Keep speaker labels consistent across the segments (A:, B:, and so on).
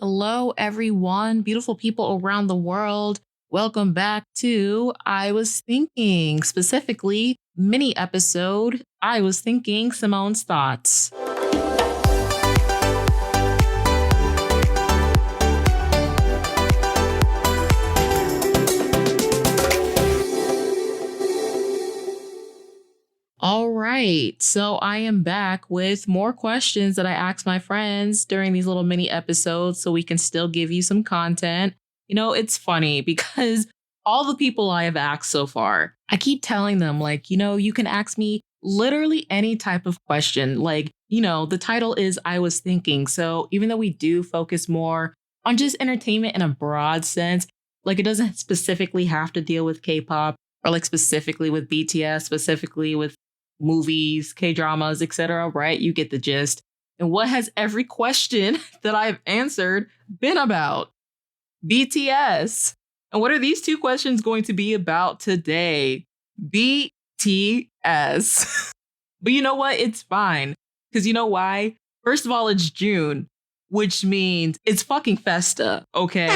A: Hello, everyone, beautiful people around the world. Welcome back to I Was Thinking, specifically, mini episode I Was Thinking Simone's Thoughts. All right, so I am back with more questions that I asked my friends during these little mini episodes so we can still give you some content. It's funny because all the people I have asked so far, I keep telling them, you can ask me literally any type of question. The title is I Was Thinking. So even though we do focus more on just entertainment in a broad sense, it doesn't specifically have to deal with K-pop or specifically with BTS, specifically with movies, K-dramas, etc., right? You get the gist. And what has every question that I've answered been about? BTS. And what are these two questions going to be about today? BTS. But you know what? It's fine. Because you know why? First of all, it's June, which means it's fucking Festa, okay?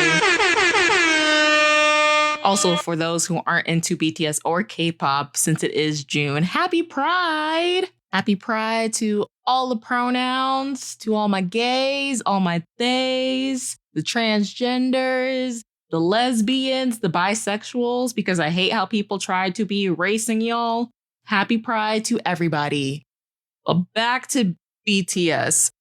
A: Also, for those who aren't into BTS or K-pop, since it is June, happy Pride! Happy Pride to all the pronouns, to all my gays, all my theys, the transgenders, the lesbians, the bisexuals, because I hate how people try to be erasing y'all. Happy Pride to everybody. Back to BTS.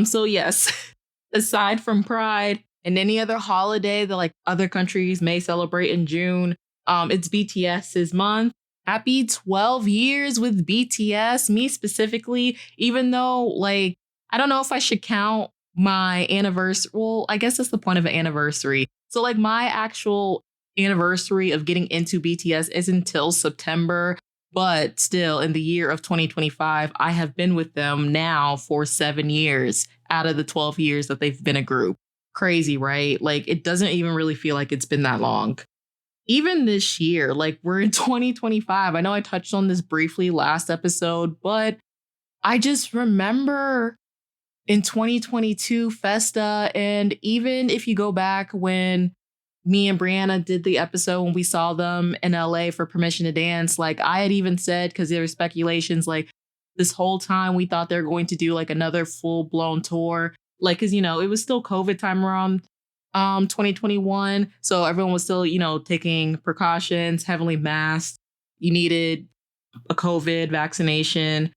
A: So yes, aside from Pride, and any other holiday that other countries may celebrate in June, it's BTS's month. Happy 12 years with BTS. Me specifically, even though I don't know if I should count my anniversary. Well, I guess that's the point of an anniversary. So my actual anniversary of getting into BTS is until September. But still, in the year of 2025, I have been with them now for 7 years out of the 12 years that they've been a group. Crazy, right? It doesn't even really feel like it's been that long. Even this year, we're in 2025. I know I touched on this briefly last episode, but I just remember in 2022 Festa, and even if you go back when me and Brianna did the episode when we saw them in LA for Permission to Dance, I had even said, because there were speculations, this whole time we thought they were going to do another full-blown tour. Because, it was still COVID time around 2021. So everyone was still, taking precautions, heavily masked. You needed a COVID vaccination,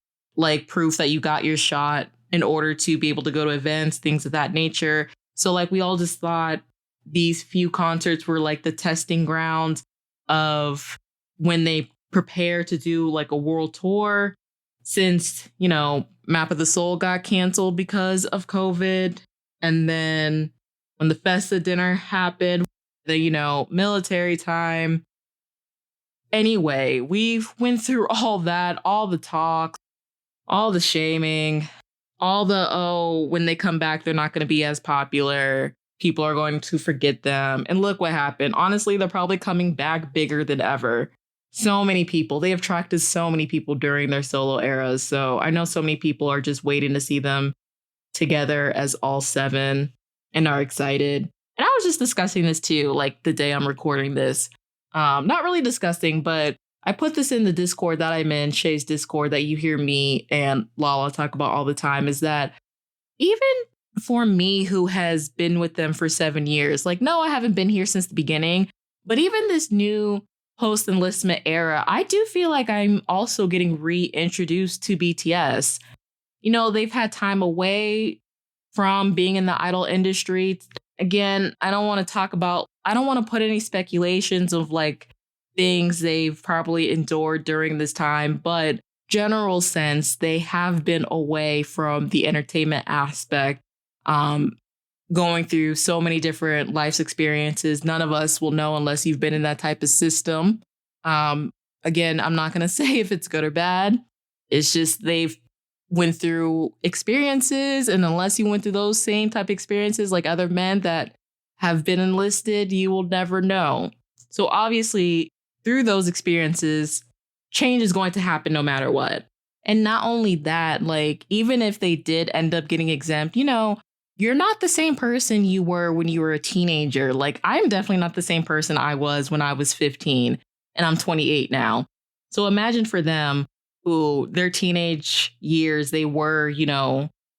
A: proof that you got your shot in order to be able to go to events, things of that nature. So we all just thought these few concerts were the testing grounds of when they prepare to do a world tour. Since, Map of the Soul got canceled because of COVID. And then when the Festa dinner happened, the, military time. Anyway, we've went through all that, all the talk, all the shaming, all the, when they come back, they're not going to be as popular. People are going to forget them. And look what happened. Honestly, they're probably coming back bigger than ever. So many people. They have attracted so many people during their solo eras. So I know so many people are just waiting to see them together as all seven and are excited. And I was just discussing this too, the day I'm recording this. Not really discussing, but I put this in the Discord that I'm in, Shay's Discord, that you hear me and Lala talk about all the time, is that even for me, who has been with them for 7 years, no, I haven't been here since the beginning, but even this new post-enlistment era, I do feel like I'm also getting reintroduced to BTS. They've had time away from being in the idol industry. Again, I don't want to put any speculations of things they've probably endured during this time, but general sense, they have been away from the entertainment aspect, going through so many different life's experiences. None of us will know unless you've been in that type of system. Again, I'm not going to say if it's good or bad. It's just they've went through experiences. And unless you went through those same type of experiences like other men that have been enlisted, you will never know. So obviously, through those experiences, change is going to happen no matter what. And not only that, even if they did end up getting exempt, you're not the same person you were when you were a teenager. Like, I'm definitely not the same person I was when I was 15, and I'm 28 now. So imagine for them who their teenage years, they were,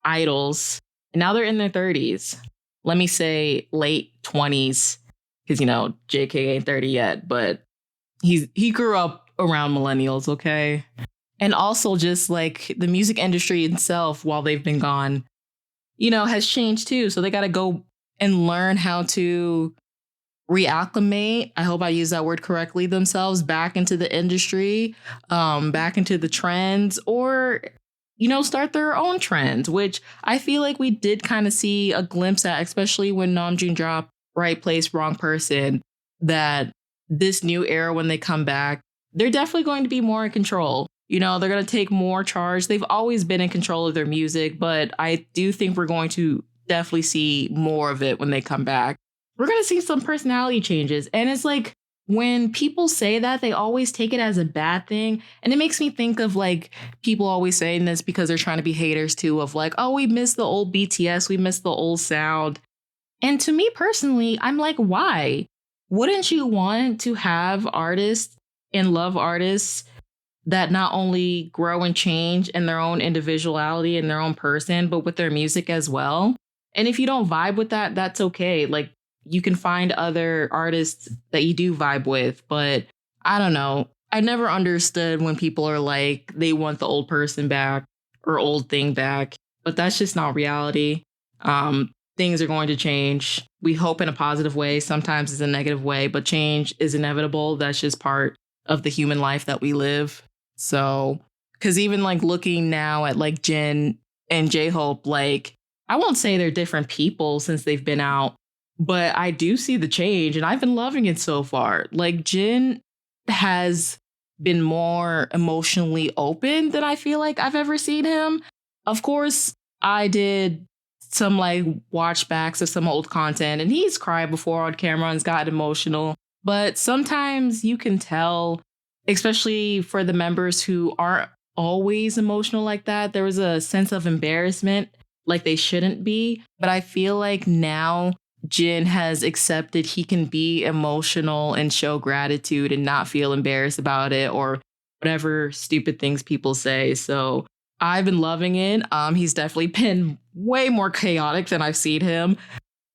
A: idols, and now they're in their 30s. Let me say late 20s, because, JK ain't 30 yet, but he grew up around millennials, okay? And also just like the music industry itself, while they've been gone, has changed too. So they got to go and learn how to reacclimate. I hope I use that word correctly, themselves back into the industry, back into the trends, or, start their own trends, which I feel like we did kind of see a glimpse at, especially when Namjoon dropped Right Place, Wrong Person, that this new era, when they come back, they're definitely going to be more in control. They're going to take more charge. They've always been in control of their music, but I do think we're going to definitely see more of it when they come back. We're going to see some personality changes. And it's like, when people say that, they always take it as a bad thing. And it makes me think of like people always saying this because they're trying to be haters too, of like, oh, we miss the old BTS. We miss the old sound. And to me personally, I'm like, why? Wouldn't you want to have artists and love artists that not only grow and change in their own individuality and their own person, but with their music as well? And if you don't vibe with that, that's okay. Like, you can find other artists that you do vibe with, but I don't know. I never understood when people are like, they want the old person back or old thing back, but that's just not reality. Things are going to change. We hope in a positive way. Sometimes it's a negative way, but change is inevitable. That's just part of the human life that we live. So, because even like looking now at like Jin and J-Hope, like, I won't say they're different people since they've been out, but I do see the change and I've been loving it so far. Like, Jin has been more emotionally open than I feel like I've ever seen him. Of course, I did some like watch backs of some old content and he's cried before on camera and's gotten emotional. But sometimes you can tell, especially for the members who aren't always emotional like that, there was a sense of embarrassment, like they shouldn't be. But I feel like now Jin has accepted he can be emotional and show gratitude and not feel embarrassed about it or whatever stupid things people say. So I've been loving it. He's definitely been way more chaotic than I've seen him,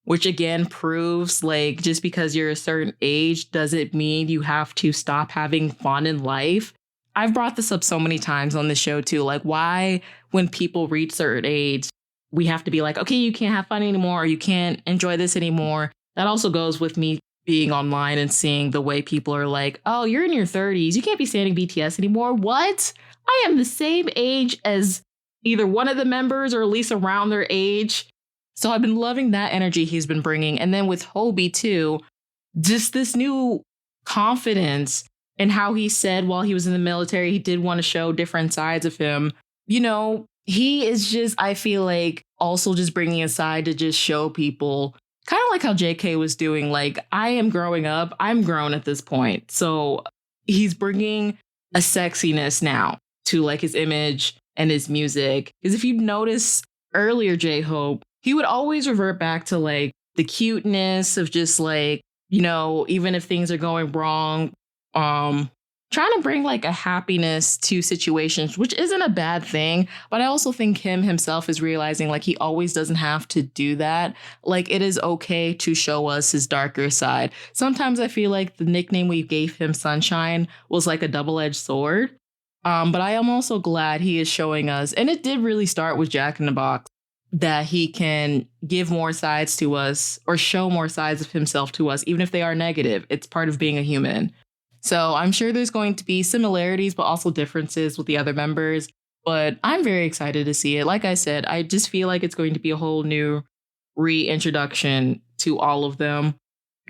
A: which again proves like just because you're a certain age doesn't mean you have to stop having fun in life. I've brought this up so many times on the show too. Like, why when people reach certain age, we have to be like, okay, you can't have fun anymore or you can't enjoy this anymore. That also goes with me being online and seeing the way people are like, oh, you're in your 30s. You can't be standing BTS anymore. What? I am the same age as either one of the members or at least around their age. So I've been loving that energy he's been bringing. And then with Hobie too, just this new confidence and how he said while he was in the military, he did want to show different sides of him. He is just, I feel like, also just bringing aside to just show people, kind of like how JK was doing, like, I am growing up, I'm grown at this point. So he's bringing a sexiness now to like his image and his music. Because if you notice earlier, J-Hope, he would always revert back to like the cuteness of just like, even if things are going wrong, trying to bring like a happiness to situations, which isn't a bad thing. But I also think him himself is realizing like he always doesn't have to do that. Like, it is okay to show us his darker side. Sometimes I feel like the nickname we gave him, Sunshine, was like a double-edged sword. But I am also glad he is showing us, and it did really start with Jack in the Box, that he can give more sides to us or show more sides of himself to us, even if they are negative. It's part of being a human. So I'm sure there's going to be similarities, but also differences with the other members. But I'm very excited to see it. Like I said, I just feel like it's going to be a whole new reintroduction to all of them.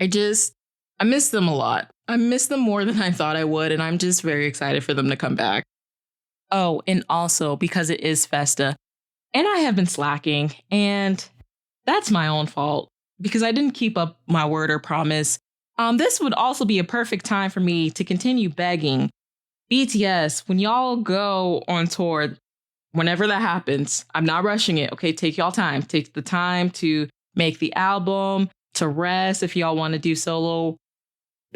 A: I miss them a lot. I miss them more than I thought I would. And I'm just very excited for them to come back. Oh, and also because it is Festa and I have been slacking, and that's my own fault because I didn't keep up my word or promise. This would also be a perfect time for me to continue begging BTS, when y'all go on tour, whenever that happens. I'm not rushing it. Okay, take y'all time. Take the time to make the album, to rest if y'all want to do solo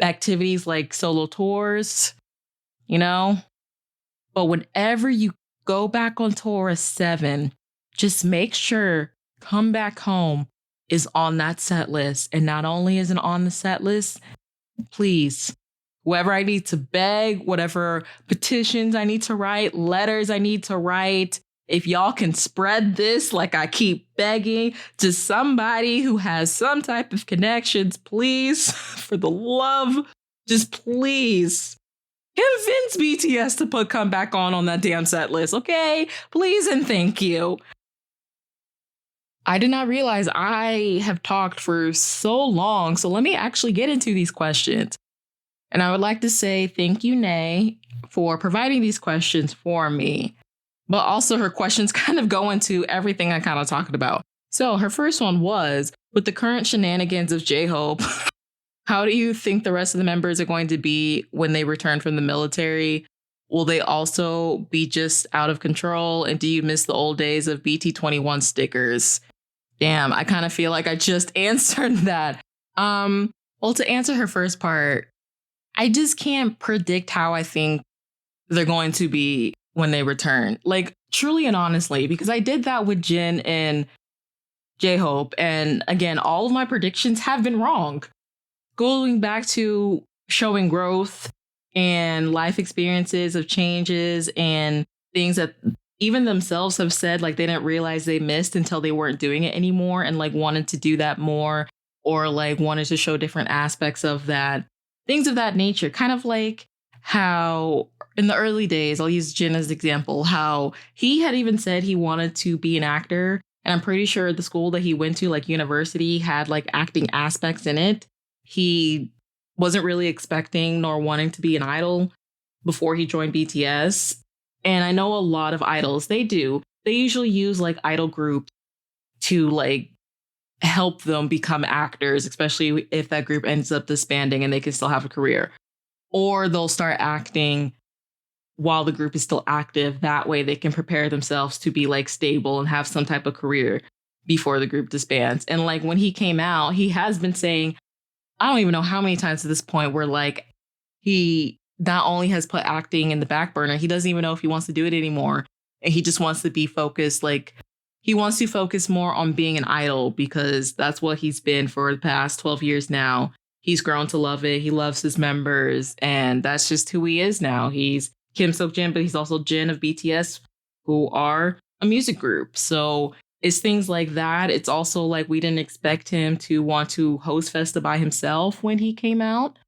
A: activities like solo tours, you know? But whenever you go back on tour as 7, just make sure Come Back Home is on that set list. And not only is it on the set list, please, whoever I need to beg, whatever petitions I need to write, letters I need to write, if y'all can spread this like I keep begging to somebody who has some type of connections, please, for the love, just please convince BTS to put Come Back on that damn set list, okay? Please and thank you. I did not realize I have talked for so long, so let me actually get into these questions. And I would like to say thank you, Nay, for providing these questions for me. But also her questions kind of go into everything I kind of talked about. So her first one was, with the current shenanigans of J-Hope, how do you think the rest of the members are going to be when they return from the military? Will they also be just out of control? And do you miss the old days of BT21 stickers? Damn, I kind of feel like I just answered that. Well, to answer her first part, I just can't predict how I think they're going to be when they return. Like, truly and honestly, because I did that with Jin and J-Hope. And again, all of my predictions have been wrong. Going back to showing growth and life experiences of changes and things that even themselves have said, like, they didn't realize they missed until they weren't doing it anymore and like wanted to do that more, or like wanted to show different aspects of that, things of that nature. Kind of like how in the early days, I'll use Jin as an example, how he had even said he wanted to be an actor. And I'm pretty sure the school that he went to, like university, had like acting aspects in it. He wasn't really expecting nor wanting to be an idol before he joined BTS. And I know a lot of idols, they usually use like idol groups to like help them become actors, especially if that group ends up disbanding and they can still have a career. Or they'll start acting while the group is still active. That way they can prepare themselves to be like stable and have some type of career before the group disbands. And like when he came out, he has been saying, I don't even know how many times at this point where like he not only has put acting in the back burner, he doesn't even know if he wants to do it anymore. And he just wants to be focused. Like he wants to focus more on being an idol because that's what he's been for the past 12 years now. He's grown to love it. He loves his members. And that's just who he is now. He's Kim Seokjin, but he's also Jin of BTS, who are a music group. So it's things like that. It's also like we didn't expect him to want to host Festa by himself when he came out.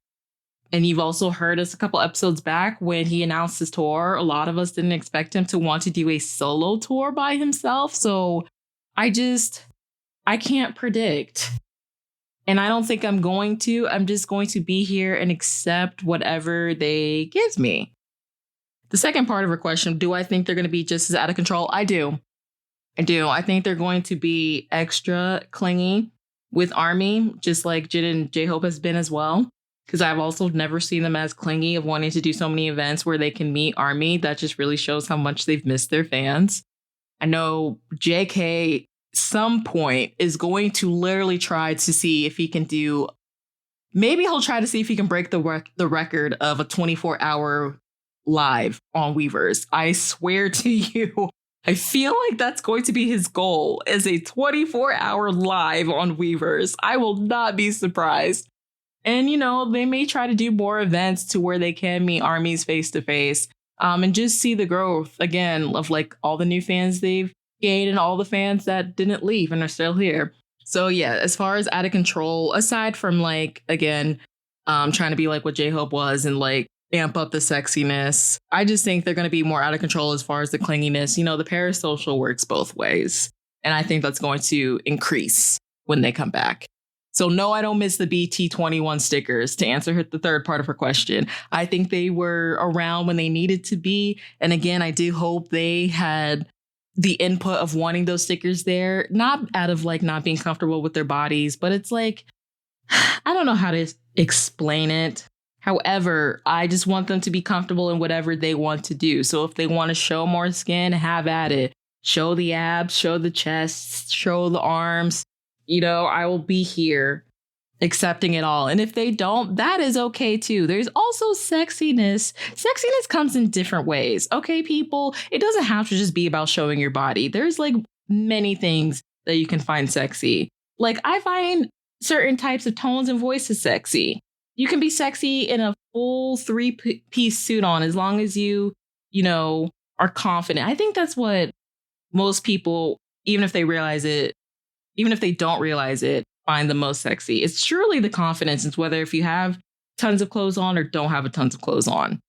A: And you've also heard us a couple episodes back when he announced his tour. A lot of us didn't expect him to want to do a solo tour by himself. So I can't predict. And I don't think I'm going to. I'm just going to be here and accept whatever they give me. The second part of her question, do I think they're going to be just as out of control? I do. I think they're going to be extra clingy with ARMY, just like Jin and J-Hope has been as well. Because I've also never seen them as clingy of wanting to do so many events where they can meet ARMY. That just really shows how much they've missed their fans. I know JK some point is going to literally try to see if he can do, maybe he'll try to see if he can break the record of a 24-hour live on Weverse. I swear to you, I feel like that's going to be his goal, is a 24-hour live on Weverse. I will not be surprised. And, you know, they may try to do more events to where they can meet ARMYs face to face and just see the growth again of like all the new fans they've gained and all the fans that didn't leave and are still here. So, yeah, as far as out of control, aside from like, again, trying to be like what J-Hope was and like amp up the sexiness, I just think they're going to be more out of control as far as the clinginess. You know, the parasocial works both ways. And I think that's going to increase when they come back. So no, I don't miss the BT21 stickers, to answer the third part of her question. I think they were around when they needed to be. And again, I do hope they had the input of wanting those stickers there, not out of like not being comfortable with their bodies, but it's like, I don't know how to explain it. However, I just want them to be comfortable in whatever they want to do. So if they want to show more skin, have at it. Show the abs, show the chest, show the arms. I will be here accepting it all. And if they don't, that is okay too. There's also sexiness. Sexiness comes in different ways. Okay, people, it doesn't have to just be about showing your body. There's like many things that you can find sexy. Like I find certain types of tones and voices sexy. You can be sexy in a full 3-piece suit on as long as you are confident. I think that's what most people, even if they don't realize it, find the most sexy. It's truly the confidence. It's whether if you have tons of clothes on or don't have a tons of clothes on.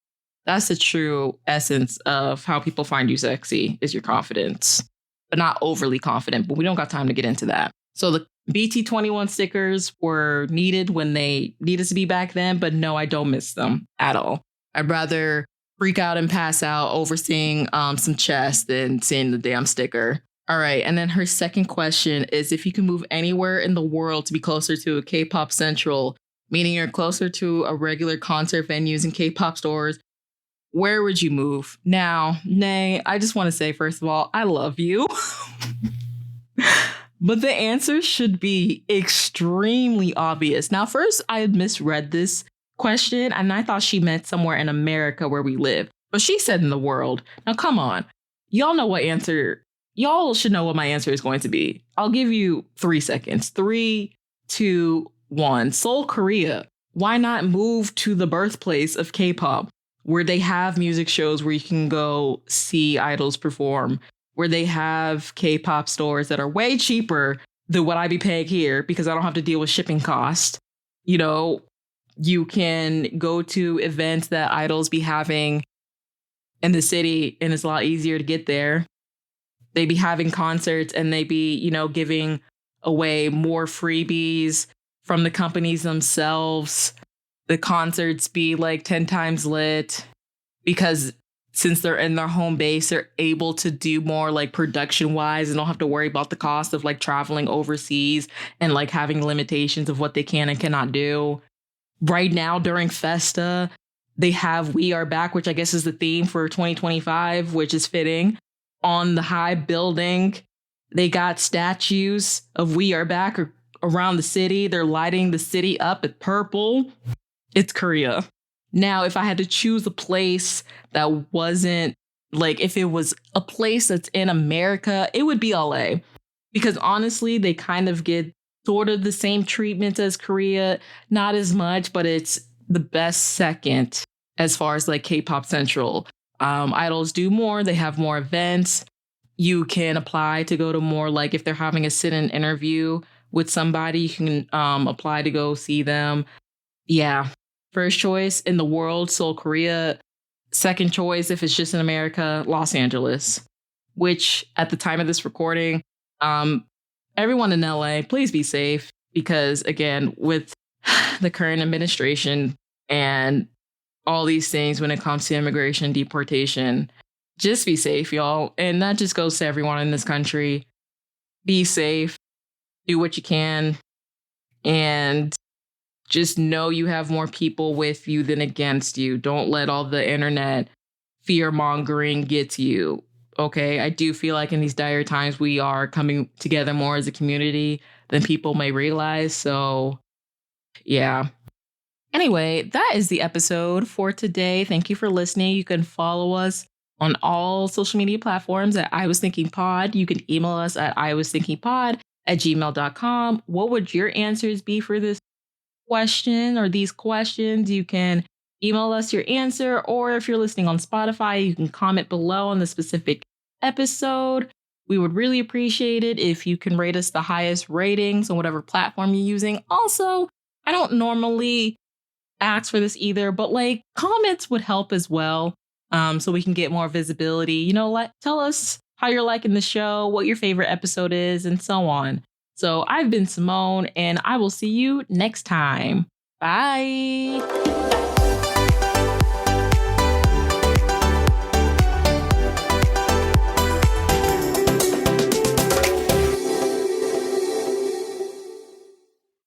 A: That's the true essence of how people find you sexy is your confidence, but not overly confident. But we don't got time to get into that. So the BT21 stickers were needed when they needed to be back then, but no, I don't miss them at all. I'd rather freak out and pass out over seeing some chest than seeing the damn sticker. All right. And then her second question is if you can move anywhere in the world to be closer to a K-pop central, meaning you're closer to a regular concert venues and K-pop stores, where would you move? Now, Nay, I just want to say, first of all, I love you. But the answer should be extremely obvious. Now, first, I had misread this question and I thought she meant somewhere in America where we live. But she said in the world. Now, come on. Y'all should know what my answer is going to be. I'll give you 3 seconds. 3, 2, 1. Seoul, Korea. Why not move to the birthplace of K-pop, where they have music shows where you can go see idols perform, where they have K-pop stores that are way cheaper than what I'd be paying here because I don't have to deal with shipping costs. You can go to events that idols be having in the city and it's a lot easier to get there. They be having concerts and they be, giving away more freebies from the companies themselves. The concerts be like 10 times lit because since they're in their home base, they're able to do more like production wise and don't have to worry about the cost of like traveling overseas and like having limitations of what they can and cannot do. Right now during Festa, they have We Are Back, which I guess is the theme for 2025, which is fitting. On the high building, they got statues of We Are Back around the city. They're lighting the city up with purple. It's Korea. Now, if I had to choose a place that wasn't like, if it was a place that's in America, it would be LA. Because honestly, they kind of get sort of the same treatment as Korea. Not as much, but it's the best second as far as like K-pop Central. Idols do more. They have more events. You can apply to go to more, like if they're having a sit-in interview with somebody, you can apply to go see them. Yeah. First choice in the world, Seoul, Korea. Second choice, if it's just in America, Los Angeles, which at the time of this recording, everyone in LA, please be safe. Because again, with the current administration and all these things when it comes to immigration, deportation, just be safe, y'all. And that just goes to everyone in this country. Be safe, do what you can, and just know you have more people with you than against you. Don't let all the internet fear mongering get to you. Okay, I do feel like in these dire times, we are coming together more as a community than people may realize. So, yeah. Anyway, that is the episode for today. Thank you for listening. You can follow us on all social media platforms at I Was Thinking Pod. You can email us at iwasthinkingpod@gmail.com. What would your answers be for this question or these questions? You can email us your answer, or if you're listening on Spotify, you can comment below on the specific episode. We would really appreciate it if you can rate us the highest ratings on whatever platform you're using. Also, I don't normally ask for this either, but like comments would help as well. So we can get more visibility. Tell us how you're liking the show, what your favorite episode is, and so on. So I've been Simone, and I will see you next time. Bye.